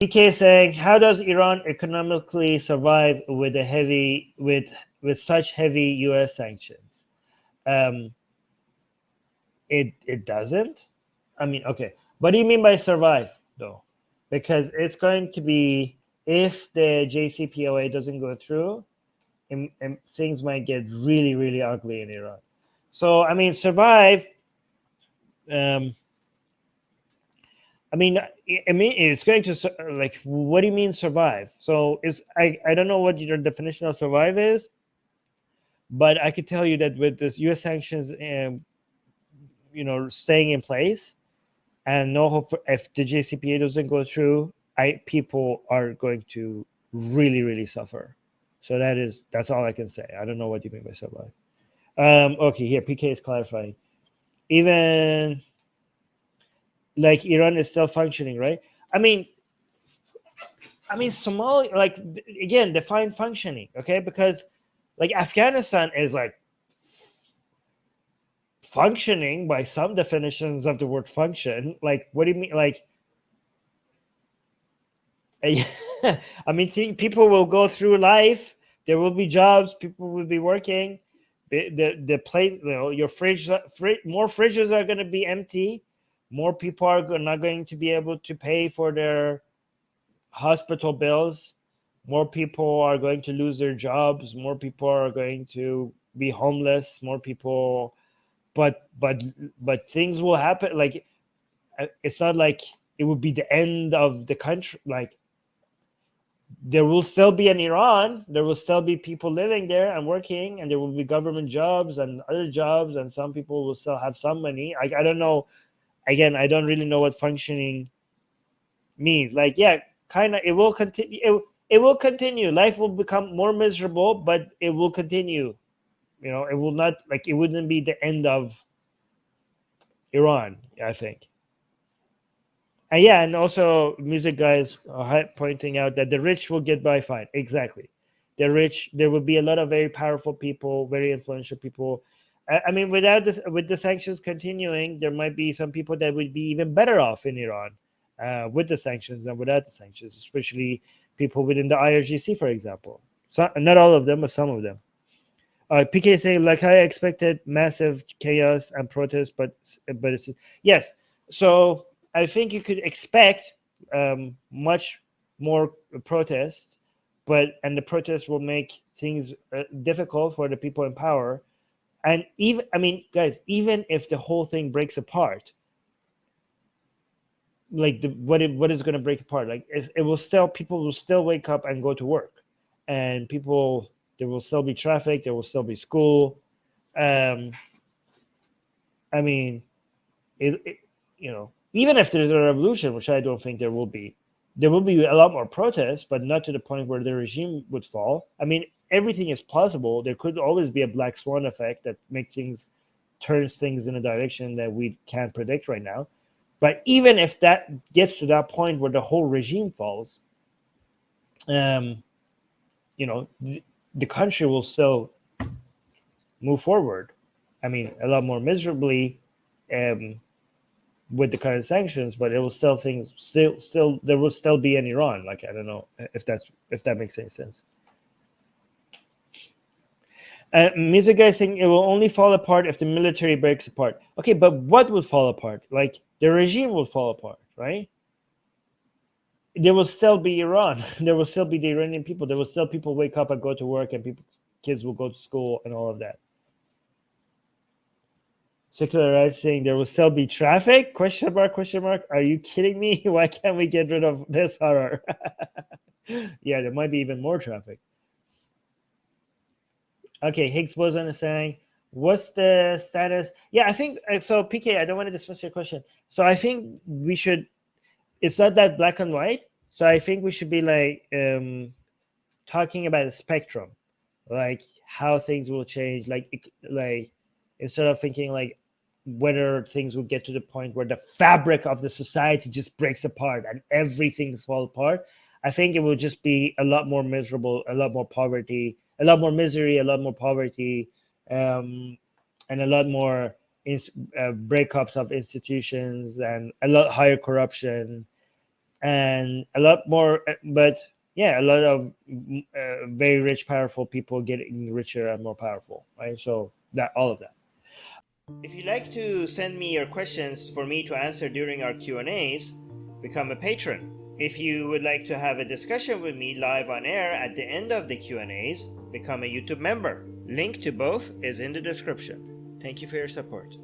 PK saying, how does Iran economically survive with such heavy U.S. sanctions? It doesn't. I mean, okay. What do you mean by survive, though? Because it's going to be, if the JCPOA doesn't go through, and things might get really, really ugly in Iran. So, I mean, survive. I mean, it's going to, like, what do you mean survive? So, I don't know what your definition of survive is, but I could tell you that with this U.S. sanctions, staying in place, and no hope if the JCPA doesn't go through, people are going to really, really suffer. So that's all I can say. I don't know what you mean by survive. Okay, here PK is clarifying. Even like Iran is still functioning, right? I mean, Somalia, like, again, define functioning, okay? Because like Afghanistan is like functioning by some definitions of the word function. Like, what do you mean? Like, I mean, people will go through life. There will be jobs. People will be working. The place, your fridge, more fridges are going to be empty. More people are not going to be able to pay for their hospital bills. More people are going to lose their jobs. More people are going to be homeless. More people, but things will happen. Like, it's not like it would be the end of the country. Like, there will still be an Iran. There will still be people living there and working, and there will be government jobs and other jobs, and some people will still have some money. I don't know. Again, I don't really know what functioning means. Like, yeah, kind of. It will continue. It will continue. Life will become more miserable, but it will continue. It will not, like, it wouldn't be the end of Iran, I think. And yeah, and also music guys are pointing out that the rich will get by fine. Exactly. The rich, there will be a lot of very powerful people, very influential people. I mean, with the sanctions continuing, there might be some people that would be even better off in Iran with the sanctions than without the sanctions, especially people within the IRGC, for example. So, not all of them, but some of them. PK saying, like I expected, massive chaos and protests, but it's, yes. So I think you could expect much more protests, and the protests will make things difficult for the people in power. And even, I mean, guys, even if the whole thing breaks apart, like, what is going to break apart? Like, it will still, people will still wake up and go to work, and people, there will still be traffic, there will still be school. I mean, even if there's a revolution, which I don't think there will be a lot more protests, but not to the point where the regime would fall. I mean, everything is possible. There could always be a black swan effect that turns things in a direction that we can't predict right now. But even if that gets to that point where the whole regime falls, the country will still move forward. I mean, a lot more miserably with the current sanctions, but it will still there will still be an Iran. Like, I don't know if that makes any sense. Music guy saying it will only fall apart if the military breaks apart. Okay, but what would fall apart? Like, the regime will fall apart, right? There will still be Iran. There will still be the Iranian people. There will still people wake up and go to work, and kids will go to school and all of that. Secular right saying there will still be traffic? Question mark, question mark. Are you kidding me? Why can't we get rid of this horror? Yeah, there might be even more traffic. Okay, Higgs boson is saying, what's the status? Yeah, I think so. PK, I don't want to dismiss your question. So I think we should. It's not that black and white. So I think we should be like talking about a spectrum, like how things will change. Like instead of thinking like whether things will get to the point where the fabric of the society just breaks apart and everything's fall apart. I think it will just be a lot more miserable, a lot more poverty, a lot more misery, a lot more poverty, and a lot more breakups of institutions and a lot higher corruption. and a lot more. But yeah, a lot of very rich, powerful people getting richer and more powerful, right? So that all of that. If you'd like to send me your questions for me to answer during our Q&As, become a patron. If you would like to have a discussion with me live on air at the end of the Q&As, become a YouTube member. Link to both is in the description. Thank you for your support.